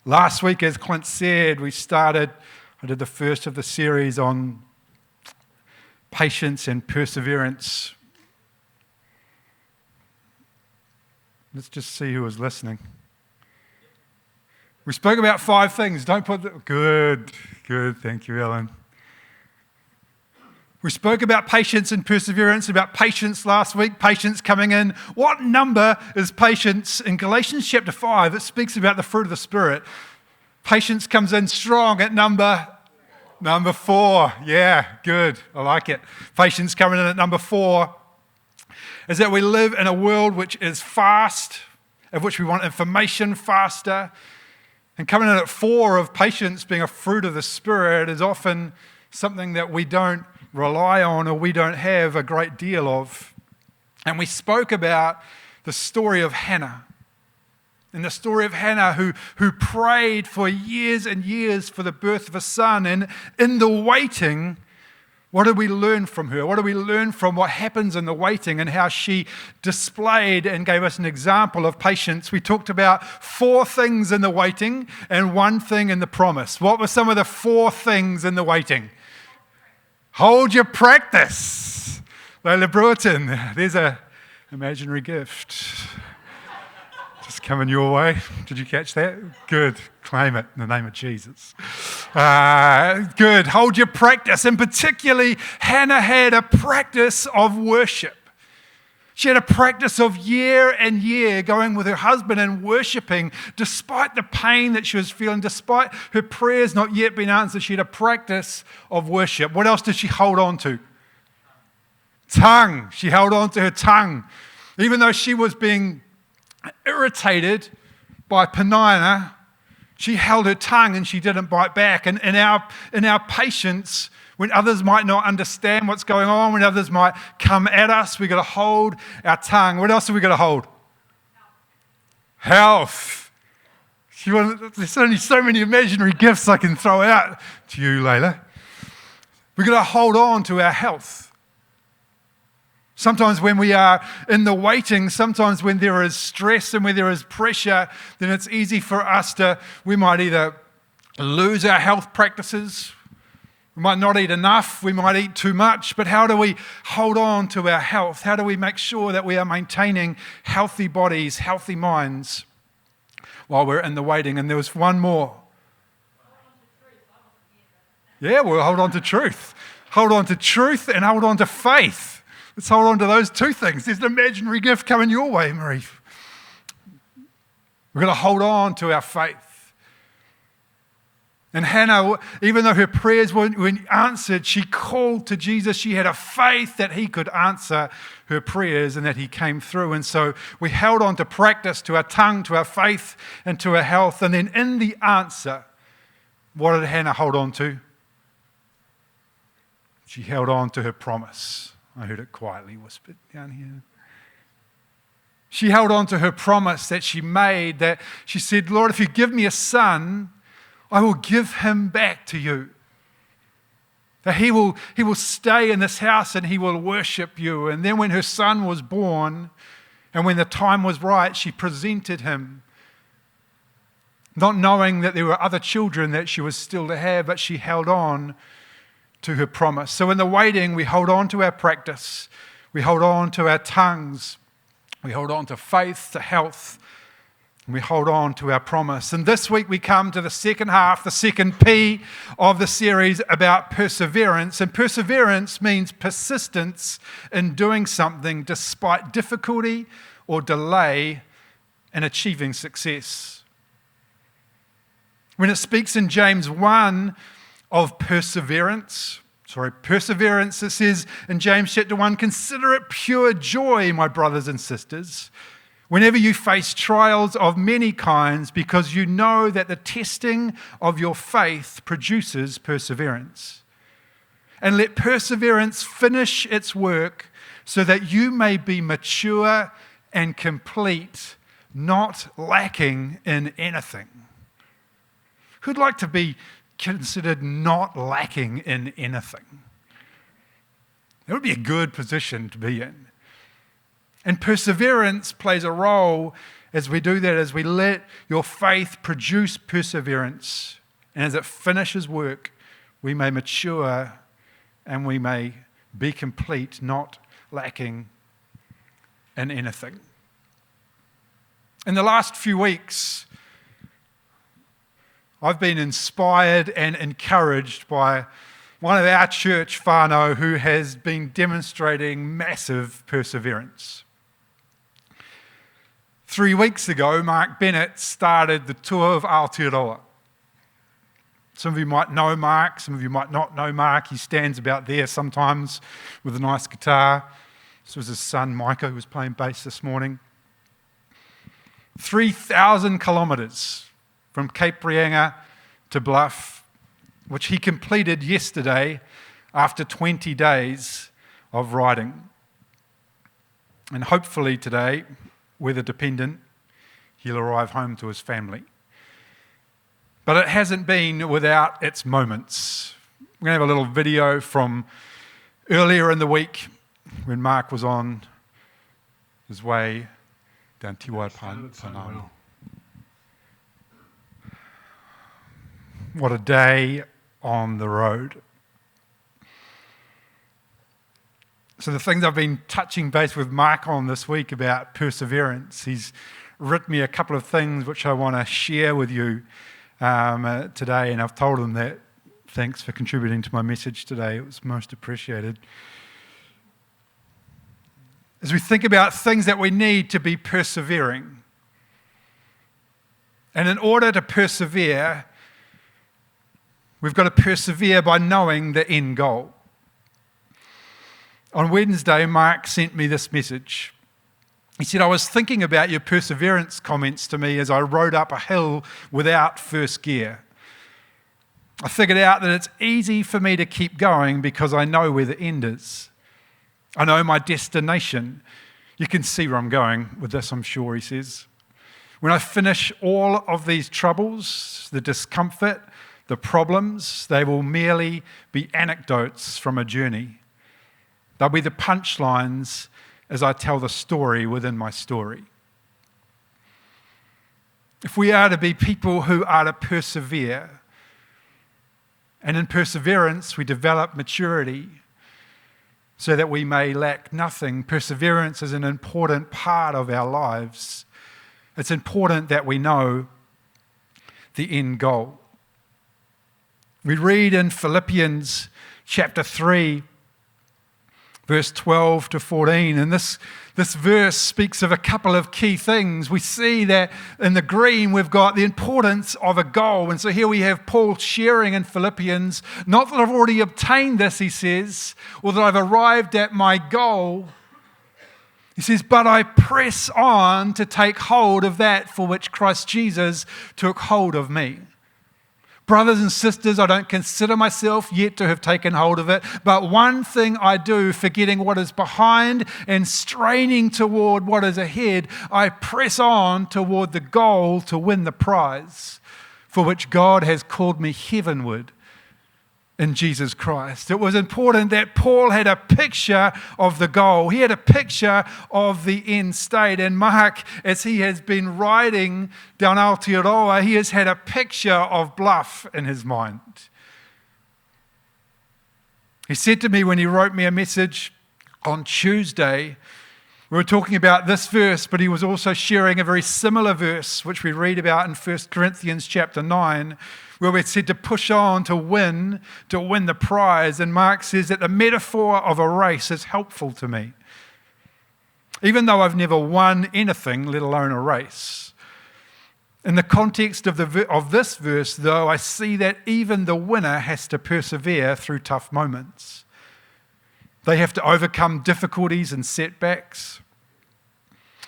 Last week, as Clint said, I did the first of the series on patience and perseverance. Let's just see who was listening. We spoke about 5 things. Good, thank you, Ellen. We spoke about patience and perseverance, about patience last week, patience coming in. What number is patience? In Galatians chapter 5, it speaks about the fruit of the Spirit. Patience comes in strong at number 4. Yeah, good. I like it. Patience coming in at number 4 is that we live in a world which is fast, of which we want information faster. And coming in at 4 of patience being a fruit of the Spirit is often something that we don't rely on or we don't have a great deal of. And we spoke about the story of Hannah. And the story of Hannah who prayed for years and years for the birth of a son. And in the waiting, what did we learn from her? What did we learn from what happens in the waiting and how she displayed and gave us an example of patience? We talked about 4 things in the waiting and 1 thing in the promise. What were some of the 4 things in the waiting? Hold your practice. Layla Brewerton, there's an imaginary gift. Just coming your way. Did you catch that? Good. Claim it in the name of Jesus. Good. Hold your practice. And particularly, Hannah had a practice of worship. She had a practice of year and year going with her husband and worshiping despite the pain that she was feeling, despite her prayers not yet being answered. She had a practice of worship. What else did she hold on to? Tongue. She held on to her tongue. Even though she was being irritated by Peninnah, she held her tongue and she didn't bite back. And in our patience, when others might not understand what's going on, when others might come at us, we've got to hold our tongue. What else have we got to hold? Health. There's only so many imaginary gifts I can throw out to you, Layla. We've got to hold on to our health. Sometimes when we are in the waiting, sometimes when there is stress and when there is pressure, then it's easy for us we might either lose our health practices, we might not eat enough, we might eat too much, but how do we hold on to our health? How do we make sure that we are maintaining healthy bodies, healthy minds while we're in the waiting? And there was one more. Yeah, we'll hold on to truth. Hold on to truth and hold on to faith. Let's hold on to those 2 things. There's an imaginary gift coming your way, Marie. We're going to hold on to our faith. And Hannah, even though her prayers weren't answered, she called to Jesus. She had a faith that he could answer her prayers and that he came through. And so we held on to practice, to our tongue, to our faith, and to our health. And then in the answer, what did Hannah hold on to? She held on to her promise. I heard it quietly whispered down here. She held on to her promise that she made, that she said, Lord, if you give me a son, I will give him back to you. That he will stay in this house and he will worship you. And then when her son was born and when the time was right, she presented him. Not knowing that there were other children that she was still to have, but she held on to her promise. So in the waiting, we hold on to our practice. We hold on to our tongues. We hold on to faith, to health. And we hold on to our promise. And this week we come to the second half, the second P of the series about perseverance. And perseverance means persistence in doing something despite difficulty or delay in achieving success. When it speaks in James 1 of perseverance, it says in James chapter 1, consider it pure joy, my brothers and sisters, whenever you face trials of many kinds, because you know that the testing of your faith produces perseverance. And let perseverance finish its work so that you may be mature and complete, not lacking in anything. Who'd like to be considered not lacking in anything? That would be a good position to be in. And perseverance plays a role as we do that, as we let your faith produce perseverance, and as it finishes work, we may mature and we may be complete, not lacking in anything. In the last few weeks, I've been inspired and encouraged by one of our church whānau who has been demonstrating massive perseverance. 3 weeks ago, Mark Bennett started the tour of Aotearoa. Some of you might know Mark, some of you might not know Mark. He stands about there sometimes with a nice guitar. This was his son, Micah, who was playing bass this morning. 3,000 kilometres from Cape Reinga to Bluff, which he completed yesterday after 20 days of riding. And hopefully today, weather dependent, he'll arrive home to his family. But it hasn't been without its moments. We're going to have a little video from earlier in the week when Mark was on his way down Te Waipananu. What a day on the road. So the things I've been touching base with Mark on this week about perseverance, he's written me a couple of things which I want to share with you today, and I've told him that thanks for contributing to my message today. It was most appreciated. As we think about things that we need to be persevering, and in order to persevere, we've got to persevere by knowing the end goal. On Wednesday, Mark sent me this message. He said, I was thinking about your perseverance comments to me as I rode up a hill without first gear. I figured out that it's easy for me to keep going because I know where the end is. I know my destination. You can see where I'm going with this, I'm sure, he says. When I finish all of these troubles, the discomfort, the problems, they will merely be anecdotes from a journey. They'll be the punchlines as I tell the story within my story. If we are to be people who are to persevere, and in perseverance we develop maturity so that we may lack nothing. Perseverance is an important part of our lives. It's important that we know the end goal. We read in Philippians chapter 3, verse 12 to 14, and this verse speaks of a couple of key things. We see that in the green we've got the importance of a goal, and so here we have Paul sharing in Philippians, not that I've already obtained this, he says, or that I've arrived at my goal. He says, but I press on to take hold of that for which Christ Jesus took hold of me. Brothers and sisters, I don't consider myself yet to have taken hold of it, but one thing I do, forgetting what is behind and straining toward what is ahead, I press on toward the goal to win the prize for which God has called me heavenward in Jesus Christ. It was important that Paul had a picture of the goal. He had a picture of the end state. And Mark, as he has been riding down Aotearoa, he has had a picture of Bluff in his mind. He said to me when he wrote me a message on Tuesday, we were talking about this verse, but he was also sharing a very similar verse, which we read about in 1 Corinthians chapter 9, where we're said to push on to win the prize. And Mark says that the metaphor of a race is helpful to me. Even though I've never won anything, let alone a race. In the context of this verse, though, I see that even the winner has to persevere through tough moments. They have to overcome difficulties and setbacks.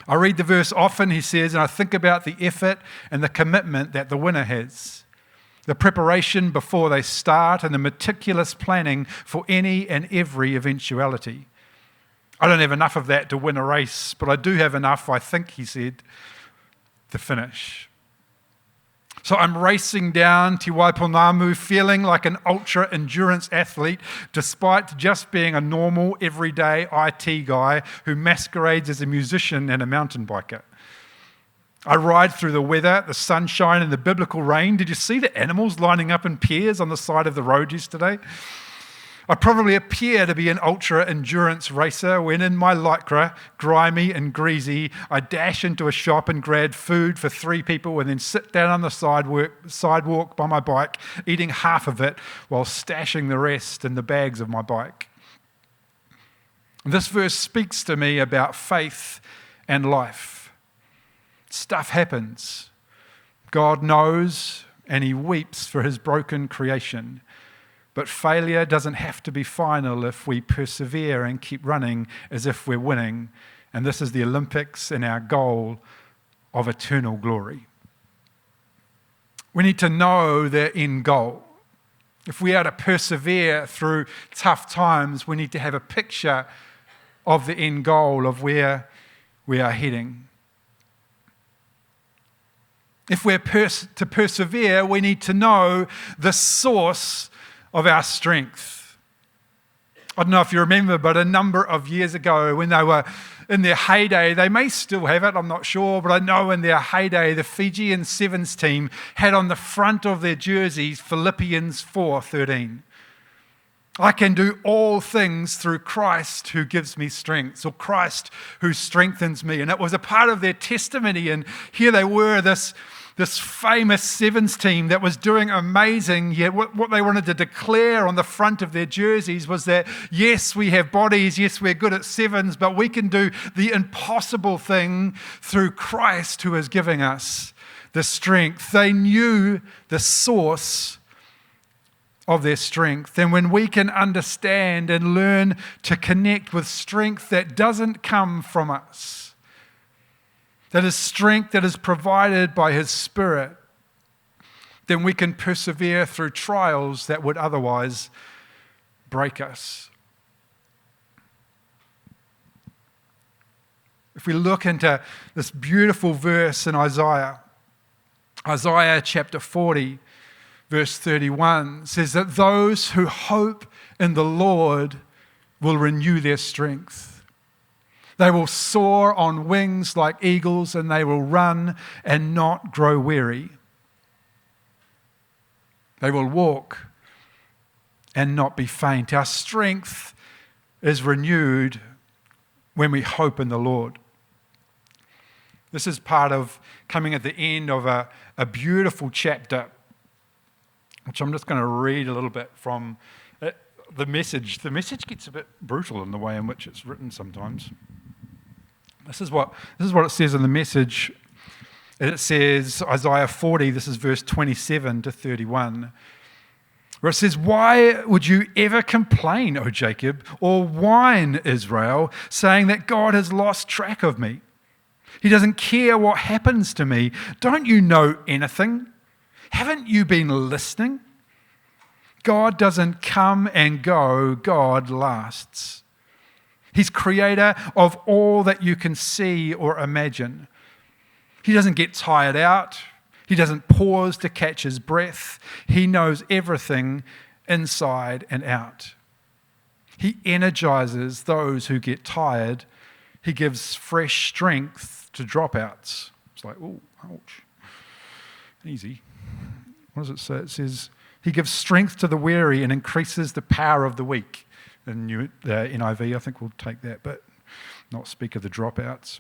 I read the verse often, he says, and I think about the effort and the commitment that the winner has. The preparation before they start and the meticulous planning for any and every eventuality. I don't have enough of that to win a race, but I do have enough, I think, he said, to finish. So I'm racing down Te Waipananu feeling like an ultra-endurance athlete despite just being a normal, everyday IT guy who masquerades as a musician and a mountain biker. I ride through the weather, the sunshine, and the biblical rain. Did you see the animals lining up in pairs on the side of the road yesterday? I probably appear to be an ultra-endurance racer when in my Lycra, grimy and greasy, I dash into a shop and grab food for 3 people and then sit down on the sidewalk by my bike, eating half of it while stashing the rest in the bags of my bike. This verse speaks to me about faith and life. Stuff happens. God knows and he weeps for his broken creation. But failure doesn't have to be final if we persevere and keep running as if we're winning. And this is the Olympics and our goal of eternal glory. We need to know the end goal. If we are to persevere through tough times, we need to have a picture of the end goal of where we are heading. If we're to persevere, we need to know the source of our strength. I don't know if you remember, but a number of years ago when they were in their heyday, they may still have it, I'm not sure, but I know in their heyday, the Fijian Sevens team had on the front of their jerseys Philippians 4:13. I can do all things through Christ who gives me strength, or Christ who strengthens me. And it was a part of their testimony. And here they were, this famous Sevens team that was doing amazing, yet what they wanted to declare on the front of their jerseys was that, yes, we have bodies, yes, we're good at sevens, but we can do the impossible thing through Christ who is giving us the strength. They knew the source of their strength. And when we can understand and learn to connect with strength that doesn't come from us, that is strength that is provided by his Spirit, then we can persevere through trials that would otherwise break us. If we look into this beautiful verse in Isaiah chapter 40, verse 31, says that those who hope in the Lord will renew their strength. They will soar on wings like eagles, and they will run and not grow weary. They will walk and not be faint. Our strength is renewed when we hope in the Lord. This is part of coming at the end of a beautiful chapter, which I'm just going to read a little bit from the message. The message gets a bit brutal in the way in which it's written sometimes. This is what it says in the message. It says, Isaiah 40, this is verse 27 to 31, where it says, "Why would you ever complain, O Jacob, or whine, Israel, saying that God has lost track of me? He doesn't care what happens to me. Don't you know anything? Haven't you been listening? God doesn't come and go, God lasts. He's creator of all that you can see or imagine. He doesn't get tired out. He doesn't pause to catch his breath. He knows everything inside and out. He energizes those who get tired. He gives fresh strength to dropouts." It's like, oh, ouch. Easy. What does it say? It says, he gives strength to the weary and increases the power of the weak. In NIV, I think we'll take that, but not speak of the dropouts.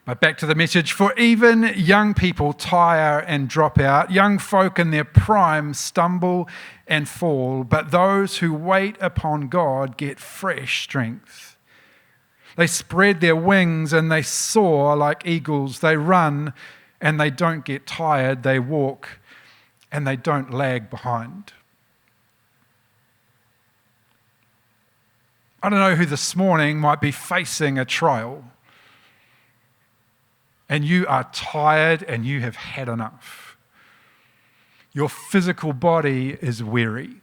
But back to the message. "For even young people tire and drop out. Young folk in their prime stumble and fall. But those who wait upon God get fresh strength. They spread their wings and they soar like eagles. They run and they don't get tired. They walk and they don't lag behind." I don't know who this morning might be facing a trial, and you are tired and you have had enough. Your physical body is weary.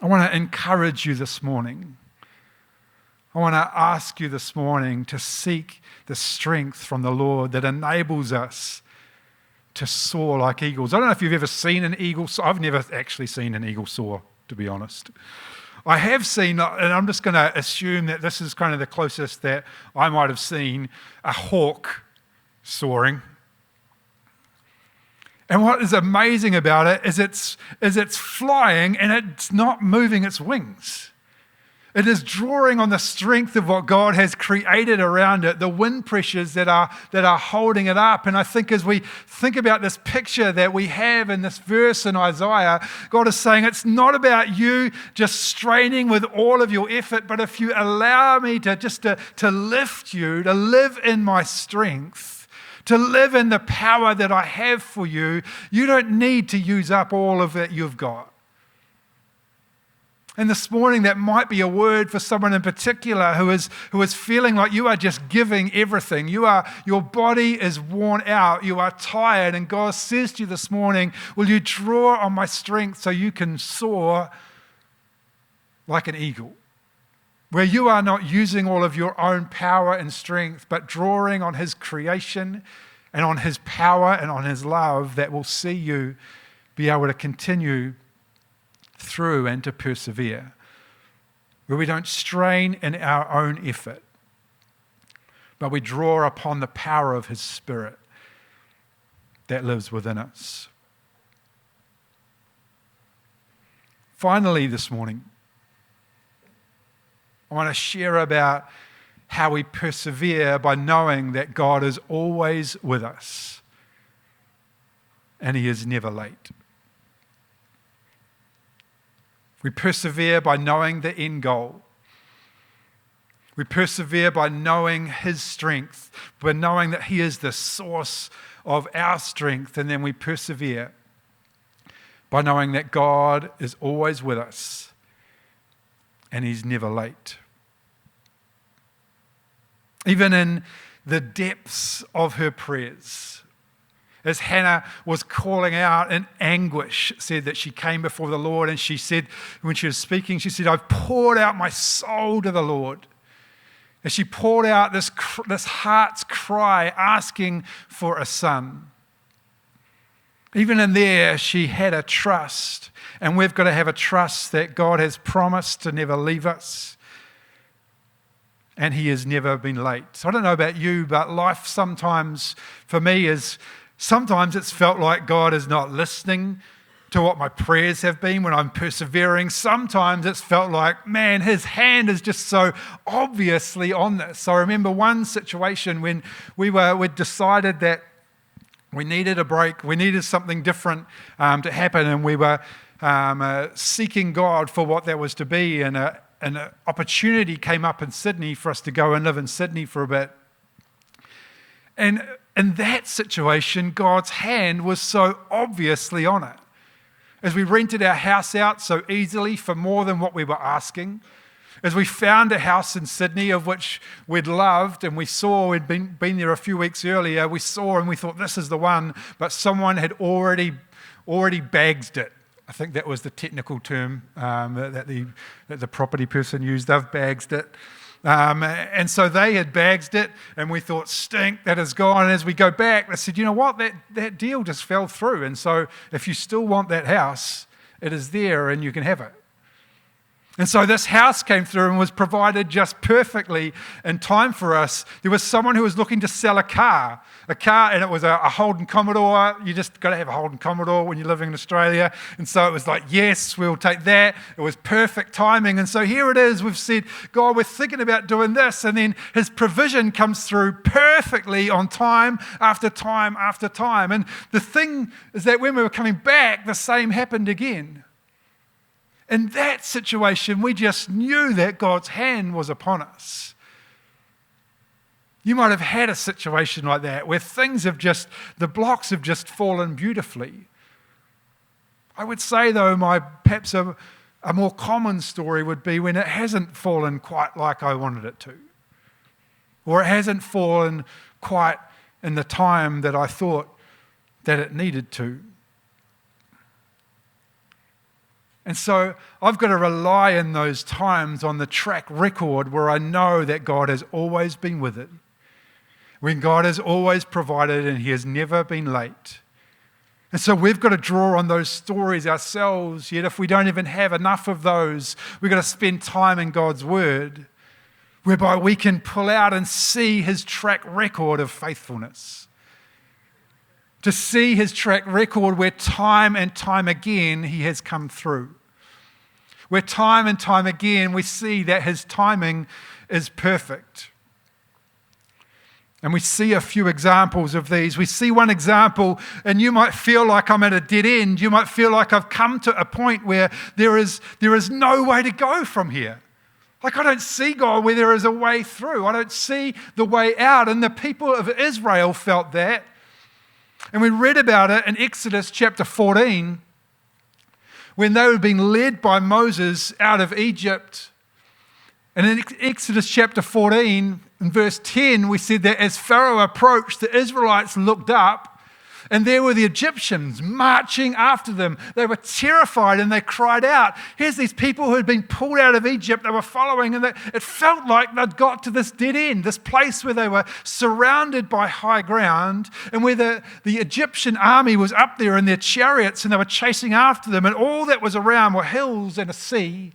I want to encourage you this morning. I want to ask you this morning to seek the strength from the Lord that enables us to soar like eagles. I don't know if you've ever seen an eagle soar. I've never actually seen an eagle soar, to be honest. I have seen, and I'm just going to assume that this is kind of the closest that I might have seen, a hawk soaring. And what is amazing about it is it's flying and it's not moving its wings. It is drawing on the strength of what God has created around it, the wind pressures that are holding it up. And I think as we think about this picture that we have in this verse in Isaiah, God is saying it's not about you just straining with all of your effort, but if you allow me to lift you, to live in my strength, to live in the power that I have for you, you don't need to use up all of that you've got. And this morning, that might be a word for someone in particular who is feeling like you are just giving everything. Your body is worn out. You are tired. And God says to you this morning, will you draw on my strength so you can soar like an eagle? Where you are not using all of your own power and strength, but drawing on His creation and on His power and on His love that will see you be able to continue through and to persevere, where we don't strain in our own effort, but we draw upon the power of His Spirit that lives within us. Finally, this morning, I want to share about how we persevere by knowing that God is always with us and He is never late. We persevere by knowing the end goal. We persevere by knowing His strength, by knowing that He is the source of our strength, and then we persevere by knowing that God is always with us and He's never late. Even in the depths of her prayers, as Hannah was calling out in anguish, said that she came before the Lord and she said, when she was speaking, she said, I've poured out my soul to the Lord. And she poured out this heart's cry asking for a son. Even in there, she had a trust. And we've got to have a trust that God has promised to never leave us. And He has never been late. So I don't know about you, but life sometimes, for me, sometimes it's felt like God is not listening to what my prayers have been when I'm persevering. Sometimes it's felt like, man, His hand is just so obviously on this. I remember one situation when we'd decided that we needed a break, we needed something different to happen, and we were seeking God for what that was to be, and an opportunity came up in Sydney for us to go and live in Sydney for a bit. And in that situation, God's hand was so obviously on it. As we rented our house out so easily for more than what we were asking, as we found a house in Sydney of which we'd loved and we saw, we'd been there a few weeks earlier, we saw and we thought this is the one, but someone had already bagged it. I think that was the technical term that the property person used. They've bagged it. And so they had bagged it, and we thought, stink, that is gone. And as we go back, they said, you know what, that deal just fell through. And so if you still want that house, it is there and you can have it. And so this house came through and was provided just perfectly in time for us. There was someone who was looking to sell a car, and it was a Holden Commodore. You just got to have a Holden Commodore when you're living in Australia. And so it was like, yes, we'll take that. It was perfect timing. And so here it is. We've said, God, we're thinking about doing this. And then His provision comes through perfectly on time after time after time. And the thing is that when we were coming back, the same happened again. In that situation, we just knew that God's hand was upon us. You might have had a situation like that where the blocks have just fallen beautifully. I would say, though, perhaps a more common story would be when it hasn't fallen quite like I wanted it to, or it hasn't fallen quite in the time that I thought that it needed to. And so I've got to rely in those times on the track record where I know that God has always been with it, when God has always provided and He has never been late. And so we've got to draw on those stories ourselves, yet if we don't even have enough of those, we've got to spend time in God's Word, whereby we can pull out and see His track record of faithfulness. To see His track record where time and time again He has come through. Where time and time again we see that His timing is perfect. And we see a few examples of these. We see one example, and you might feel like I'm at a dead end. You might feel like I've come to a point where there is no way to go from here. Like I don't see God where there is a way through. I don't see the way out. And the people of Israel felt that. And we read about it in Exodus chapter 14, when they were being led by Moses out of Egypt. And in Exodus chapter 14, in verse 10, we said that as Pharaoh approached, the Israelites looked up, and there were the Egyptians marching after them. They were terrified and they cried out. Here's these people who had been pulled out of Egypt. They were following, and it felt like they'd got to this dead end, this place where they were surrounded by high ground, and where the Egyptian army was up there in their chariots, and they were chasing after them, and all that was around were hills and a sea.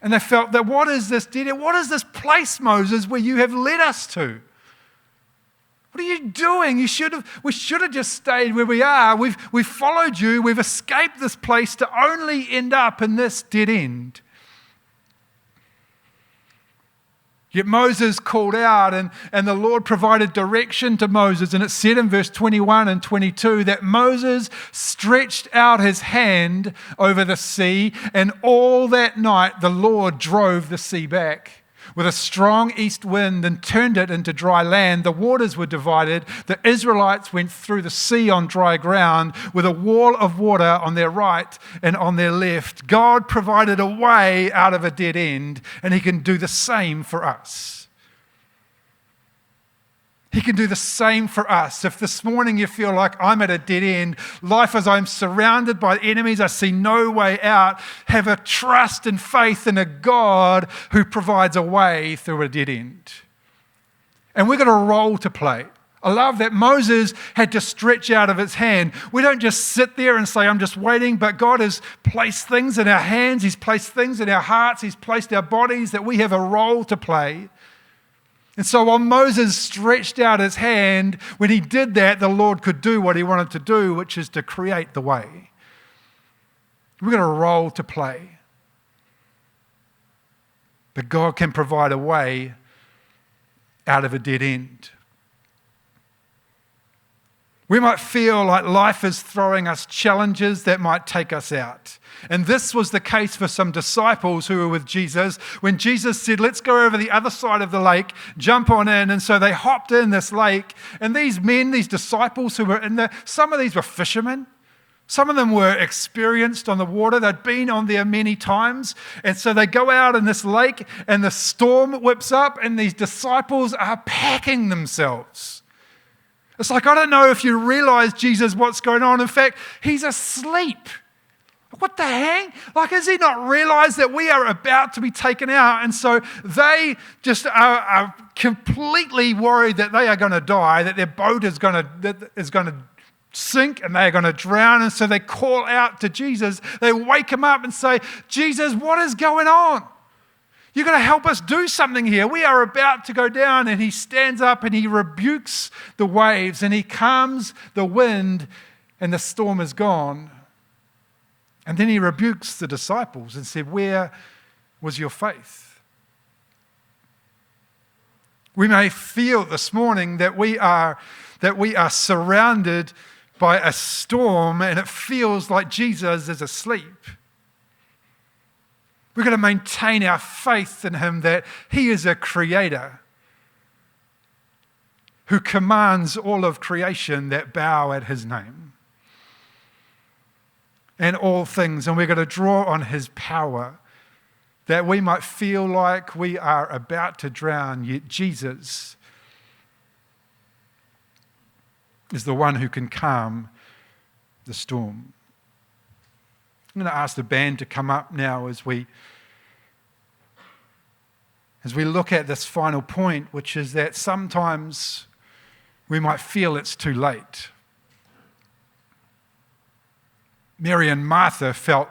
And they felt that, what is this dead end? What is this place, Moses, where you have led us to? What are you doing? We should have just stayed where we are. We've followed you. We've escaped this place to only end up in this dead end. Yet Moses called out, and the Lord provided direction to Moses. And it said in verse 21 and 22 that Moses stretched out his hand over the sea, and all that night the Lord drove the sea back with a strong east wind and turned it into dry land. The waters were divided. The Israelites went through the sea on dry ground with a wall of water on their right and on their left. God provided a way out of a dead end, and He can do the same for us. He can do the same for us. If this morning you feel like I'm at a dead end, life as I'm surrounded by enemies, I see no way out, have a trust and faith in a God who provides a way through a dead end. And we've got a role to play. I love that Moses had to stretch out of his hand. We don't just sit there and say, I'm just waiting, but God has placed things in our hands. He's placed things in our hearts. He's placed our bodies that we have a role to play. And so while Moses stretched out his hand, when he did that, the Lord could do what He wanted to do, which is to create the way. We've got a role to play. But God can provide a way out of a dead end. We might feel like life is throwing us challenges that might take us out. And this was the case for some disciples who were with Jesus. When Jesus said, let's go over the other side of the lake, jump on in. And so they hopped in this lake. And these men, these disciples who were in there, some of these were fishermen. Some of them were experienced on the water. They'd been on there many times. And so they go out in this lake and the storm whips up and these disciples are packing themselves. It's like, I don't know if you realize, Jesus, what's going on. In fact, He's asleep. What the heck? Like, has He not realized that we are about to be taken out? And so they just are completely worried that they are going to die, that their boat is going to sink and they are going to drown. And so they call out to Jesus. They wake Him up and say, Jesus, what is going on? You're going to help us do something here. We are about to go down. And He stands up and He rebukes the waves and He calms the wind and the storm is gone. And then He rebukes the disciples and said, where was your faith? We may feel this morning that we are surrounded by a storm and it feels like Jesus is asleep. We've got to maintain our faith in Him that He is a creator who commands all of creation that bow at His name and all things. And we're going to draw on His power that we might feel like we are about to drown, yet Jesus is the one who can calm the storm. I'm going to ask the band to come up now as we look at this final point, which is that sometimes we might feel it's too late. Mary and Martha felt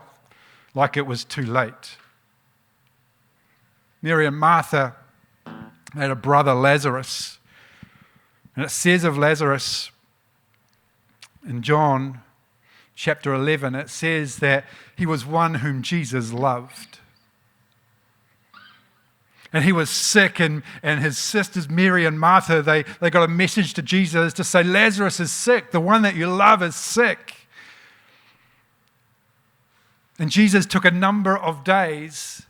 like it was too late. Mary and Martha had a brother, Lazarus. And it says of Lazarus in John chapter 11, it says that he was one whom Jesus loved. And he was sick, and his sisters, Mary and Martha, they got a message to Jesus to say, Lazarus is sick. The one that you love is sick. And Jesus took a number of days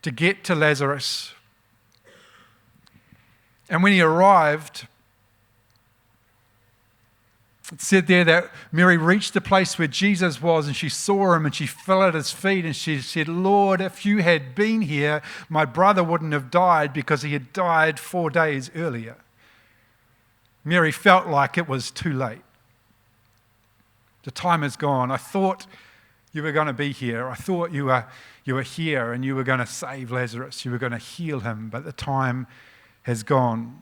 to get to Lazarus. And when he arrived, it said there that Mary reached the place where Jesus was, and she saw him, and she fell at his feet, and she said, Lord, if you had been here, my brother wouldn't have died, because he had died 4 days earlier. Mary felt like it was too late. The time is gone. I thought you were going to be here. I thought you were here, and you were going to save Lazarus. You were going to heal him, but the time has gone.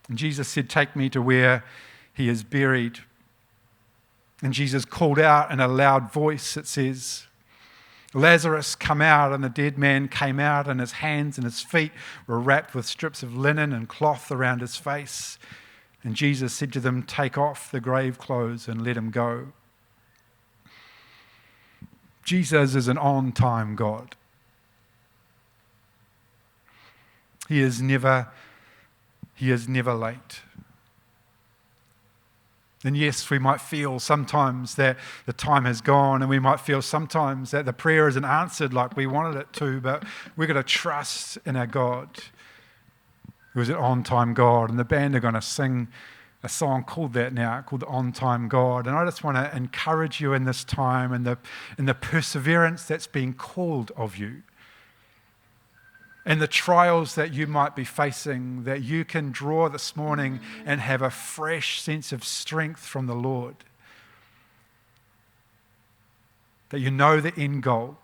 And Jesus said, take me to where he is buried. And Jesus called out in a loud voice, it says, Lazarus, come out. And the dead man came out, and his hands and his feet were wrapped with strips of linen and cloth around his face. And Jesus said to them, take off the grave clothes and let him go. Jesus is an on-time God. He is never late. And yes, we might feel sometimes that the time has gone, and we might feel sometimes that the prayer isn't answered like we wanted it to, but we've got to trust in our God, who is an on-time God. And the band are going to sing a song called that now, called the On-Time God. And I just want to encourage you in this time and in the perseverance that's being called of you, and the trials that you might be facing, that you can draw this morning and have a fresh sense of strength from the Lord. That you know the end goal.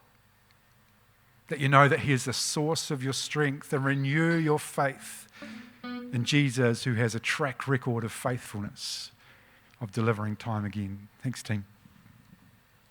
That you know that he is the source of your strength, and renew your faith in Jesus, who has a track record of faithfulness, of delivering time again. Thanks, team.